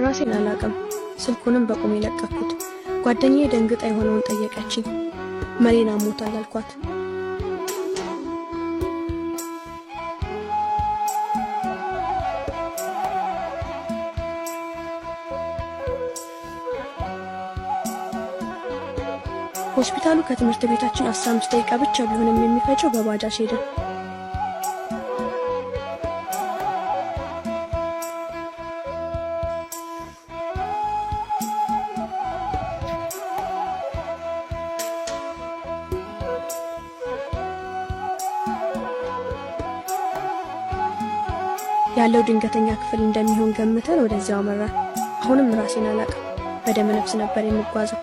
ራሴን አላቅም። ስልኩንም በቁም የለቀኩት። ጓደኛዬ ደንግጣ የሆነውን ጠየቀችኝ። መሌና ሞታል አልኳት። ሆስፒታሉ ከትምህርት ቤታችን 15 ደቂቃ ብቻ ቢሆንም የሚፈጀው በባጃጅ ሄደን። ያለው ድንገተኛ ክፍል እንደሚሆን ገምተን ወደዚያው አመራን። አሁንም ራሴን አላቅም። በደመ ነፍስ ነበር የምጓዘው።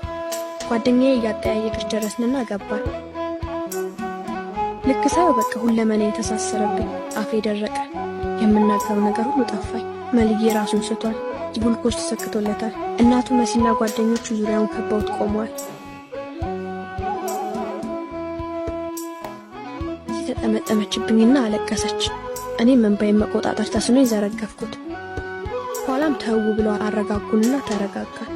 ጓደኛዬ እያጠያየቀች ደረስንና ገባን። ልክ ሳየው በቃ ሁለመኔ የተሳሰረብኝ፣ አፌ ደረቀ። የምናገረው ነገር ሁሉ ጠፋኝ። መልዬ ራሱን ስቷል። ጉልኮስ ተሰክቶለታል። እናቱ መሲና ጓደኞቹ ዙሪያውን ከበውት ቆመዋል። ተጠመጠመችብኝና አለቀሰች። እኔም እንባዬን መቆጣጠር ተስኖኝ ዘረገፍኩት። ኋላም ተው ብለው አረጋጉንና ተረጋጋን።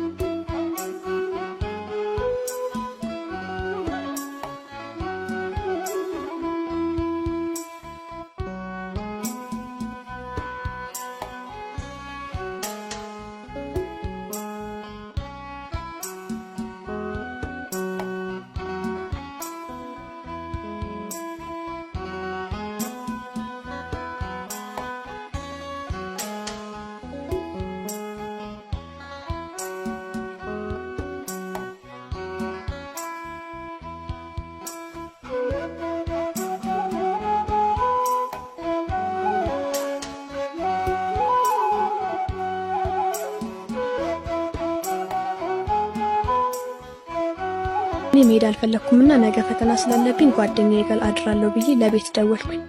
እኔ መሄድ አልፈለኩምና ነገ ፈተና ስላለብኝ ጓደኛዬ ጋር አድራለሁ ብዬ ለቤት ደወልኩኝ።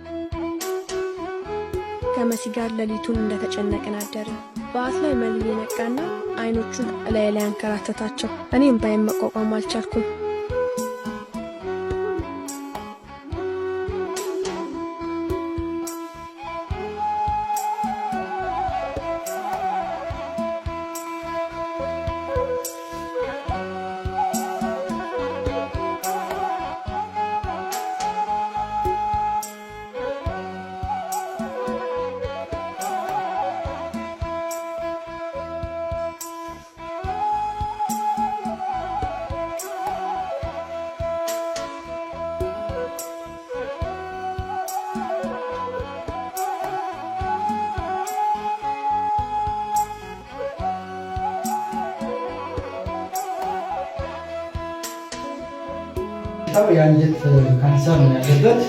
ከመሲ ጋር ሌሊቱን እንደተጨነቅን አደርን። በአት ላይ መልዬ ነቃና አይኖቹን ላይ አንከራተታቸው። እኔም ባይም መቋቋም አልቻልኩም። የአንጀት ካንሰር ነው ያለበት።